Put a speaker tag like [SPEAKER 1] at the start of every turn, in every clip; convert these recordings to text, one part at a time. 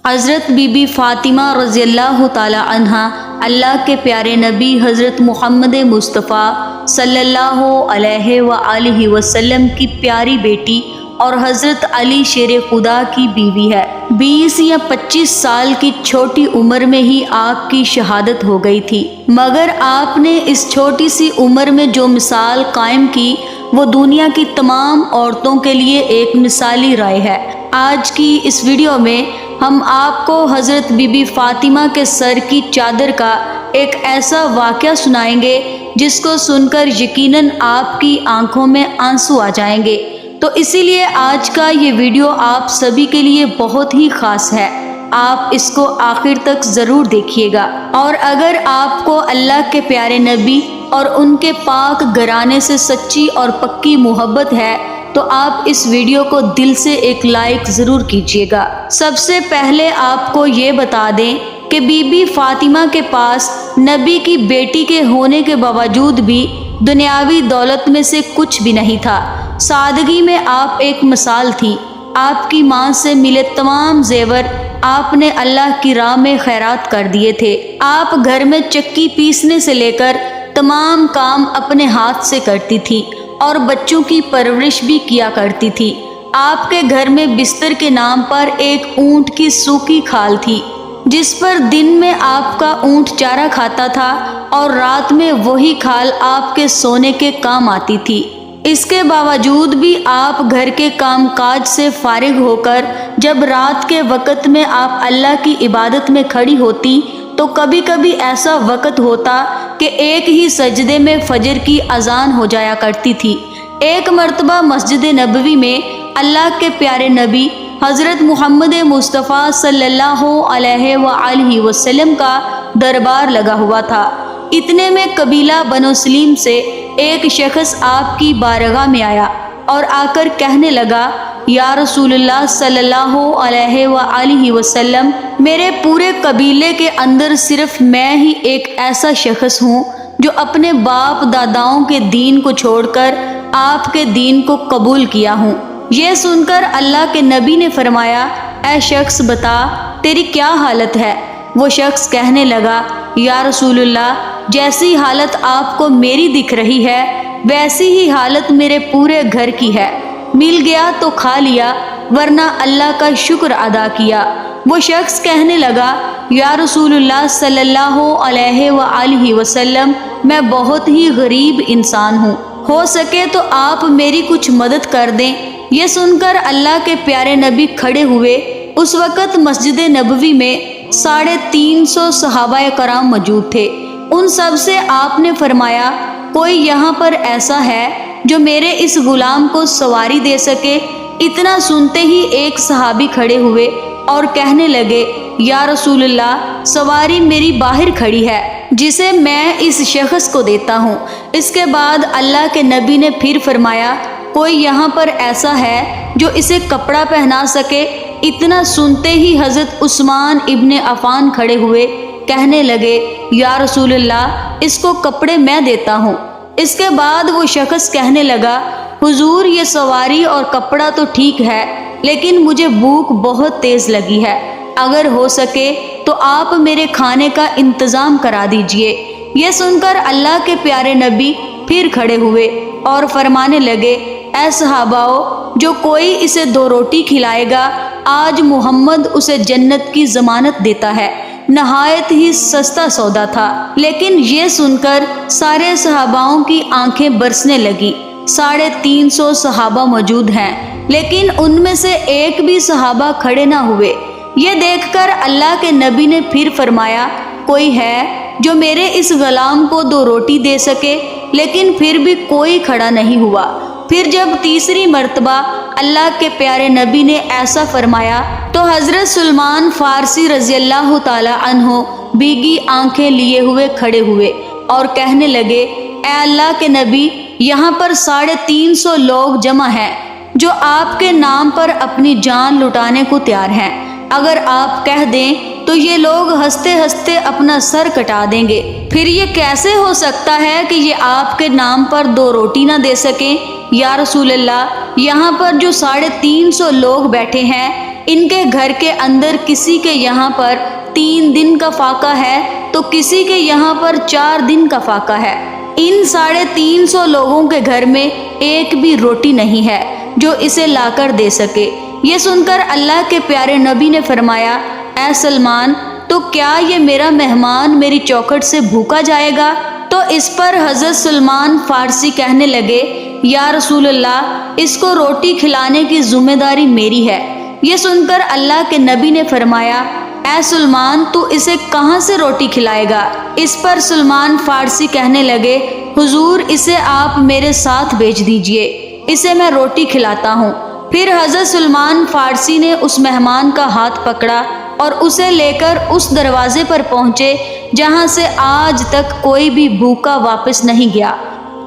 [SPEAKER 1] حضرت be be Fatima رضی اللہ تعالی عنہا اللہ کے پیارے نبی حضرت محمد مصطفیٰ صلی اللہ علیہ وآلہ وسلم کی پیاری بیٹی اور حضرت علی شیر خدا کی بیوی ہے۔ 20 یا 25 سال کی چھوٹی عمر میں ہی آپ کی شہادت ہو گئی تھی، مگر آپ نے اس چھوٹی سی عمر میں جو مثال قائم کی وہ دنیا کی تمام عورتوں کے لیے ایک مثالی رائے ہے۔ آج کی اس ویڈیو میں ہم آپ کو حضرت بی بی فاطمہ کے سر کی چادر کا ایک ایسا واقعہ سنائیں گے جس کو سن کر یقیناً آپ کی آنکھوں میں آنسو آ جائیں گے، تو اسی لیے آج کا یہ ویڈیو آپ سبھی کے لیے بہت ہی خاص ہے۔ آپ اس کو آخر تک ضرور دیکھیے گا، اور اگر آپ کو اللہ کے پیارے نبی اور ان کے پاک گھرانے سے سچی اور پکی محبت ہے تو آپ اس ویڈیو کو دل سے ایک لائک ضرور کیجیے گا۔ سب سے پہلے آپ کو یہ بتا دیں کہ بی بی فاطمہ کے پاس نبی کی بیٹی کے ہونے کے باوجود بھی دنیاوی دولت میں سے کچھ بھی نہیں تھا۔ سادگی میں آپ ایک مثال تھی۔ آپ کی ماں سے ملے تمام زیور آپ نے اللہ کی راہ میں خیرات کر دیے تھے۔ آپ گھر میں چکی پیسنے سے لے کر تمام کام اپنے ہاتھ سے کرتی تھی اور بچوں کی پرورش بھی کیا کرتی تھی۔ آپ کے گھر میں بستر کے نام پر ایک اونٹ کی سوکھی کھال تھی، جس پر دن میں آپ کا اونٹ چارہ کھاتا تھا اور رات میں وہی کھال آپ کے سونے کے کام آتی تھی۔ اس کے باوجود بھی آپ گھر کے کام کاج سے فارغ ہو کر جب رات کے وقت میں آپ اللہ کی عبادت میں کھڑی ہوتی تو کبھی کبھی ایسا وقت ہوتا کہ ایک ہی سجدے میں فجر کی اذان ہو جایا کرتی تھی۔ ایک مرتبہ مسجد نبوی میں اللہ کے پیارے نبی حضرت محمد مصطفیٰ صلی اللہ علیہ وآلہ وسلم کا دربار لگا ہوا تھا۔ اتنے میں قبیلہ بنو سلیم سے ایک شخص آپ کی بارگاہ میں آیا اور آ کر کہنے لگا، یا رسول اللہ صلی اللہ علیہ وآلہ وسلم، میرے پورے قبیلے کے اندر صرف میں ہی ایک ایسا شخص ہوں جو اپنے باپ داداؤں کے دین کو چھوڑ کر آپ کے دین کو قبول کیا ہوں۔ یہ سن کر اللہ کے نبی نے فرمایا، اے شخص بتا تیری کیا حالت ہے؟ وہ شخص کہنے لگا، یا رسول اللہ، جیسی حالت آپ کو میری دکھ رہی ہے ویسی ہی حالت میرے پورے گھر کی ہے، مل گیا تو کھا لیا ورنہ اللہ کا شکر ادا کیا۔ وہ شخص کہنے لگا، یا رسول اللہ صلی اللہ علیہ وآلہ وسلم، میں بہت ہی غریب انسان ہوں، ہو سکے تو آپ میری کچھ مدد کر دیں۔ یہ سن کر اللہ کے پیارے نبی کھڑے ہوئے۔ اس وقت مسجد نبوی میں 350 صحابہ کرام موجود تھے۔ ان سب سے آپ نے فرمایا، کوئی یہاں پر ایسا ہے جو میرے اس غلام کو سواری دے سکے؟ اتنا سنتے ہی ایک صحابی کھڑے ہوئے اور کہنے لگے، یا رسول اللہ، سواری میری باہر کھڑی ہے جسے میں اس شخص کو دیتا ہوں۔ اس کے بعد اللہ کے نبی نے پھر فرمایا، کوئی یہاں پر ایسا ہے جو اسے کپڑا پہنا سکے؟ اتنا سنتے ہی حضرت عثمان ابن عفان کھڑے ہوئے، کہنے لگے، یا رسول اللہ، اس کو کپڑے میں دیتا ہوں۔ اس کے بعد وہ شخص کہنے لگا، حضور، یہ سواری اور کپڑا تو ٹھیک ہے لیکن مجھے بھوک بہت تیز لگی ہے، اگر ہو سکے تو آپ میرے کھانے کا انتظام کرا دیجئے۔ یہ سن کر اللہ کے پیارے نبی پھر کھڑے ہوئے اور فرمانے لگے، اے صحاباؤ، جو کوئی اسے 2 روٹی کھلائے گا آج محمد اسے جنت کی ضمانت دیتا ہے۔ نہایت ہی سستا سودا تھا، لیکن یہ سن کر سارے صحاباؤں کی آنکھیں برسنے لگی۔ 350 صحابہ موجود ہیں لیکن ان میں سے ایک بھی صحابہ کھڑے نہ ہوئے۔ یہ دیکھ کر اللہ کے نبی نے پھر فرمایا، کوئی ہے جو میرے اس غلام کو 2 روٹی دے سکے؟ لیکن پھر بھی کوئی کھڑا نہیں ہوا۔ پھر جب تیسری مرتبہ اللہ کے پیارے نبی نے ایسا فرمایا تو حضرت سلمان فارسی رضی اللہ تعالی عنہ بھیگی آنکھیں لیے ہوئے کھڑے ہوئے اور کہنے لگے، اے اللہ کے نبی، یہاں پر 350 لوگ جمع ہیں جو آپ کے نام پر اپنی جان لٹانے کو تیار ہیں۔ اگر آپ کہہ دیں تو یہ لوگ ہنستے ہنستے اپنا سر کٹا دیں گے۔ پھر یہ کیسے ہو سکتا ہے کہ یہ آپ کے نام پر 2 روٹی نہ دے سکیں؟ یا رسول اللہ، یہاں پر جو 350 لوگ بیٹھے ہیں ان کے گھر کے اندر کسی کے یہاں پر 3 دن کا فاقہ ہے تو کسی کے یہاں پر 4 دن کا فاقہ ہے۔ ان 350 لوگوں کے گھر میں ایک بھی روٹی نہیں ہے جو اسے لا کر دے سکے۔ یہ سن کر اللہ کے پیارے نبی نے فرمایا، اے سلمان، تو کیا یہ میرا مہمان میری چوکھٹ سے بھوکا جائے گا؟ تو اس پر حضرت سلمان فارسی کہنے لگے، یا رسول اللہ، اس کو روٹی کھلانے کی ذمہ داری میری ہے۔ یہ سن کر اللہ کے نبی نے فرمایا، اے سلمان، تو اسے کہاں سے روٹی کھلائے گا؟ اس پر سلمان فارسی کہنے لگے، حضور، اسے آپ میرے ساتھ بھیج دیجئے، اسے میں روٹی کھلاتا ہوں۔ پھر حضرت سلمان فارسی نے اس مہمان کا ہاتھ پکڑا اور اسے لے کر اس دروازے پر پہنچے جہاں سے آج تک کوئی بھی بھوکا واپس نہیں گیا،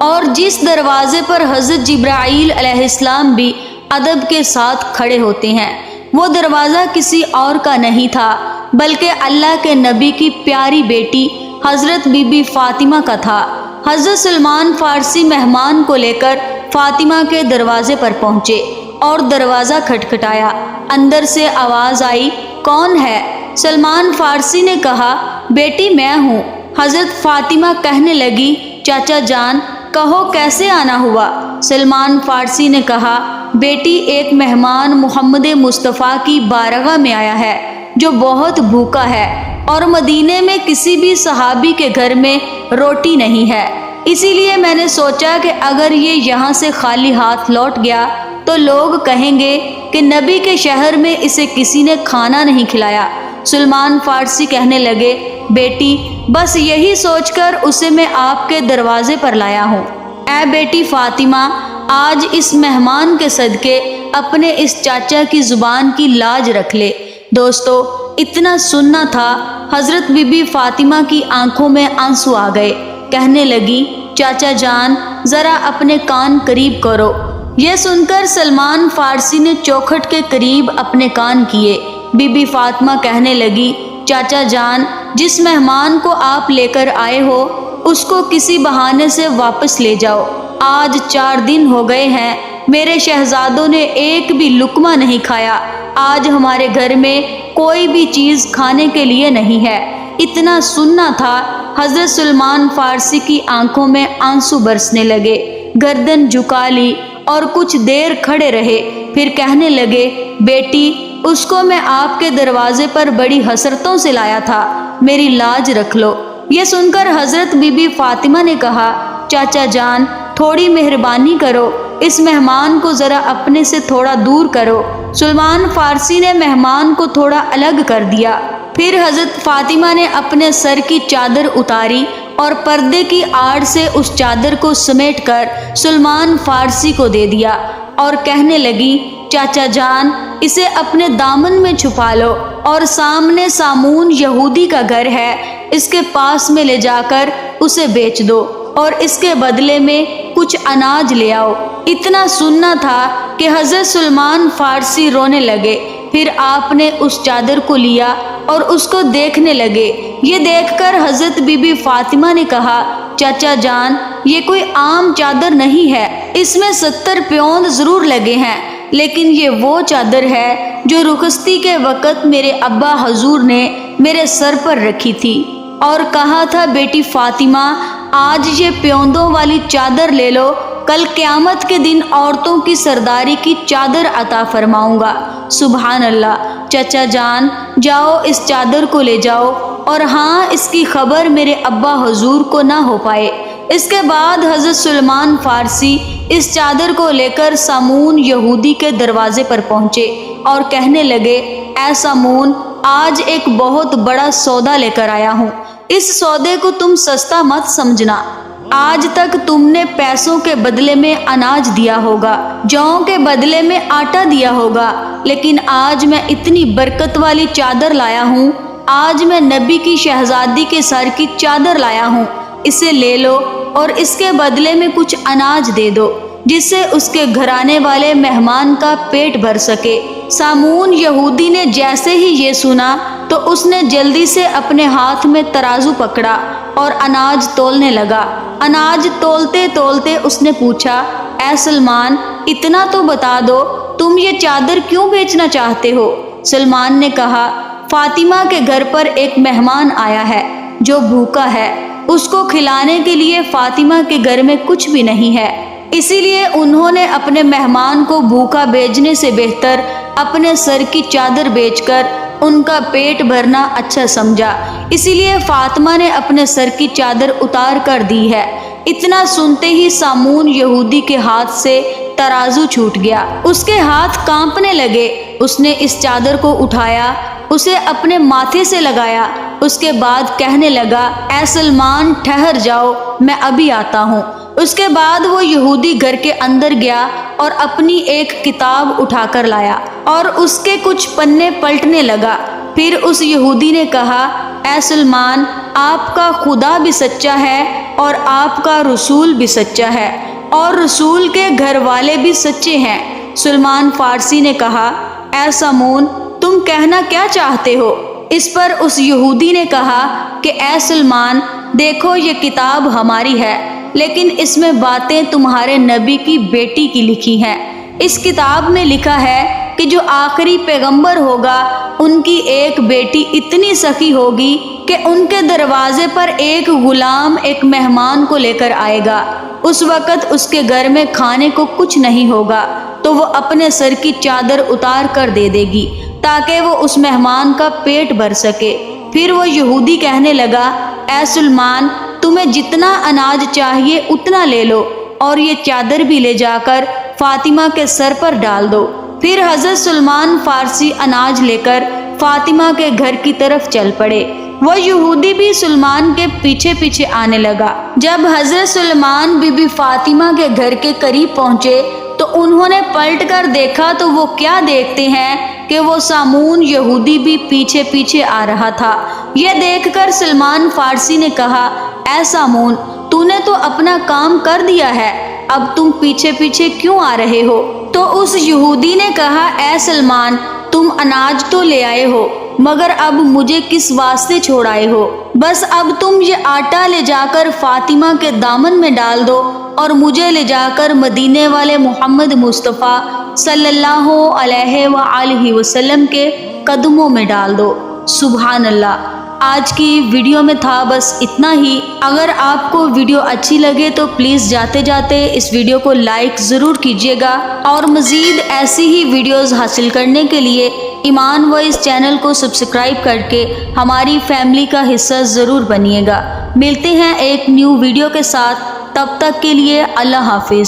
[SPEAKER 1] اور جس دروازے پر حضرت جبرائیل علیہ السلام بھی ادب کے ساتھ کھڑے ہوتے ہیں۔ وہ دروازہ کسی اور کا نہیں تھا بلکہ اللہ کے نبی کی پیاری بیٹی حضرت بی بی فاطمہ کا تھا۔ حضرت سلمان فارسی مہمان کو لے کر فاطمہ کے دروازے پر پہنچے اور دروازہ کھٹکھٹایا۔ اندر سے آواز آئی، کون ہے؟ سلمان فارسی نے کہا، بیٹی میں ہوں۔ حضرت فاطمہ کہنے لگی، چاچا جان، کہو کیسے آنا ہوا؟ سلمان فارسی نے کہا، بیٹی، ایک مہمان محمد مصطفیٰ کی بارگاہ میں آیا ہے جو بہت بھوکا ہے، اور مدینے میں کسی بھی صحابی کے گھر میں روٹی نہیں ہے۔ اسی لیے میں نے سوچا کہ اگر یہ یہاں سے خالی ہاتھ لوٹ گیا تو لوگ کہیں گے کہ نبی کے شہر میں اسے کسی نے کھانا نہیں کھلایا۔ سلمان فارسی کہنے لگے، بیٹی، بس یہی سوچ کر اسے میں آپ کے دروازے پر لایا ہوں۔ اے بیٹی فاطمہ، آج اس مہمان کے صدقے اپنے اس چاچا کی زبان کی لاج رکھ لے۔ دوستو، اتنا سننا تھا، حضرت بی بی فاطمہ کی آنکھوں میں آنسو آ گئے۔ کہنے لگی، چاچا جان، ذرا اپنے کان قریب کرو۔ یہ سن کر سلمان فارسی نے چوکھٹ کے قریب اپنے کان کیے۔ بی بی فاطمہ کہنے لگی، چاچا جان، جس مہمان کو آپ لے کر آئے ہو اس کو کسی بہانے سے واپس لے جاؤ۔ آج 4 دن ہو گئے ہیں، میرے شہزادوں نے ایک بھی لقمہ نہیں کھایا۔ آج ہمارے گھر میں کوئی بھی چیز کھانے کے لیے نہیں ہے۔ اتنا سننا تھا، حضرت سلمان فارسی کی آنکھوں میں آنسو برسنے لگے، گردن جھکا لی اور کچھ دیر کھڑے رہے۔ پھر کہنے لگے، بیٹی، اس کو میں آپ کے دروازے پر بڑی حسرتوں سے لایا تھا، میری لاج رکھ لو۔ یہ سن کر حضرت بی بی فاطمہ نے کہا، چاچا جان، تھوڑی مہربانی کرو، اس مہمان کو ذرا اپنے سے تھوڑا دور کرو۔ سلمان فارسی نے مہمان کو تھوڑا الگ کر دیا۔ پھر حضرت فاطمہ نے اپنے سر کی چادر اتاری اور پردے کی آڑ سے اس چادر کو سمیٹ کر سلمان فارسی کو دے دیا اور کہنے لگی، چاچا جان، اسے اپنے دامن میں چھپا لو اور سامنے سامون یہودی کا گھر ہے، اس کے پاس میں لے جا کر اسے بیچ دو اور اس کے بدلے میں کچھ اناج لے آؤ۔ اتنا سننا تھا کہ حضرت سلمان فارسی رونے لگے۔ پھر آپ نے اس چادر کو لیا اور اس کو دیکھنے لگے۔ یہ دیکھ کر حضرت بی بی فاطمہ نے کہا، چاچا جان، یہ کوئی عام چادر نہیں ہے، اس میں 70 پیوند ضرور لگے ہیں، لیکن یہ وہ چادر ہے جو رخصتی کے وقت میرے ابا حضور نے میرے سر پر رکھی تھی اور کہا تھا، بیٹی فاطمہ، آج یہ پیوندوں والی چادر لے لو، کل قیامت کے دن عورتوں کی سرداری کی چادر عطا فرماؤں گا۔ سبحان اللہ۔ چچا جان، جاؤ اس چادر کو لے جاؤ، اور ہاں، اس کی خبر میرے ابا حضور کو نہ ہو پائے۔ اس کے بعد حضرت سلمان فارسی اس چادر کو لے کر سامون یہودی کے دروازے پر پہنچے اور کہنے لگے، اے سامون، آج ایک بہت بڑا سودا لے کر آیا ہوں، اس سودے کو تم سستا مت سمجھنا۔ آج تک تم نے پیسوں کے بدلے میں اناج دیا ہوگا، جو کے بدلے میں آٹا دیا ہوگا، لیکن آج میں اتنی برکت والی چادر لایا ہوں، آج میں نبی کی شہزادی کے سر کی چادر لایا ہوں، اسے لے لو اور اس کے بدلے میں کچھ اناج دے دو، جس سے اس کے گھرانے والے مہمان کا پیٹ بھر سکے۔ سامون یہودی نے جیسے ہی یہ سنا تو اس نے جلدی سے اپنے ہاتھ میں ترازو پکڑا اور اناج تولنے لگا۔ اناج تولتے تولتے اس نے پوچھا، اے سلمان، اتنا تو بتا دو، تم یہ چادر کیوں بیچنا چاہتے ہو؟ سلمان نے کہا فاطمہ کے گھر پر ایک مہمان آیا ہے جو بھوکا ہے، اس کو کھلانے کے لیے فاطمہ کے گھر میں کچھ بھی نہیں ہے، اسی لیے انہوں نے اپنے مہمان کو بھوکا بھیجنے سے بہتر اپنے سر کی چادر بیچ کر ان کا پیٹ بھرنا اچھا سمجھا، اسی لیے فاطمہ نے اپنے سر کی چادر اتار کر دی ہے۔ اتنا سنتے ہی سامون یہودی کے ہاتھ سے ترازو چھوٹ گیا، اس کے ہاتھ کانپنے لگے، اس نے اس چادر کو اٹھایا، اسے اپنے ماتھے سے لگایا، اس کے بعد کہنے لگا اے سلمان ٹھہر جاؤ، میں ابھی آتا ہوں۔ اس کے بعد وہ یہودی گھر کے اندر گیا اور اپنی ایک کتاب اٹھا کر لایا اور اس کے کچھ پنے پلٹنے لگا۔ پھر اس یہودی نے کہا اے سلمان، آپ کا خدا بھی سچا ہے اور آپ کا رسول بھی سچا ہے اور رسول کے گھر والے بھی سچے ہیں۔ سلمان فارسی نے کہا اے سامون، تم کہنا کیا چاہتے ہو؟ اس پر اس یہودی نے کہا کہ اے سلمان، دیکھو یہ کتاب ہماری ہے، لیکن اس میں باتیں تمہارے نبی کی بیٹی کی لکھی ہیں۔ اس کتاب میں لکھا ہے کہ جو آخری پیغمبر ہوگا ان کی ایک بیٹی اتنی سخی ہوگی کہ ان کے دروازے پر ایک غلام ایک مہمان کو لے کر آئے گا، اس وقت اس کے گھر میں کھانے کو کچھ نہیں ہوگا تو وہ اپنے سر کی چادر اتار کر دے دے گی تاکہ وہ اس مہمان کا پیٹ بھر سکے۔ پھر وہ یہودی کہنے لگا اے سلمان، تمہیں جتنا اناج چاہیے اتنا لے لو اور یہ چادر بھی لے جا کر فاطمہ کے سر پر ڈال دو۔ پھر حضرت سلمان فارسی اناج لے کر فاطمہ کے گھر کی طرف چل پڑے۔ وہ یہودی بھی سلمان کے پیچھے پیچھے آنے لگا۔ جب حضرت سلمان بی بی فاطمہ کے گھر کے قریب پہنچے تو انہوں نے پلٹ کر دیکھا تو وہ کیا دیکھتے ہیں کہ وہ سامون یہودی بھی پیچھے پیچھے آ رہا تھا۔ یہ دیکھ کر سلمان فارسی نے کہا اے سامون، تو نے تو اپنا کام کر دیا ہے، اب تم پیچھے پیچھے کیوں آ رہے ہو؟ تو اس یہودی نے کہا اے سلمان، تم اناج تو لے آئے ہو مگر اب مجھے کس واسطے چھوڑائے ہو؟ بس اب تم یہ آٹا لے جا کر فاطمہ کے دامن میں ڈال دو اور مجھے لے جا کر مدینے والے محمد مصطفیٰ صلی اللہ علیہ وآلہ وسلم کے قدموں میں ڈال دو۔ سبحان اللہ۔ آج کی ویڈیو میں تھا بس اتنا ہی۔ اگر آپ کو ویڈیو اچھی لگے تو پلیز جاتے جاتے اس ویڈیو کو لائک ضرور کیجیے گا اور مزید ایسی ہی ویڈیوز حاصل کرنے کے لیے ایمان وائس چینل کو سبسکرائب کر کے ہماری فیملی کا حصہ ضرور بنیے گا۔ ملتے ہیں ایک نیو ویڈیو کے ساتھ، تب تک کے لیے اللہ حافظ۔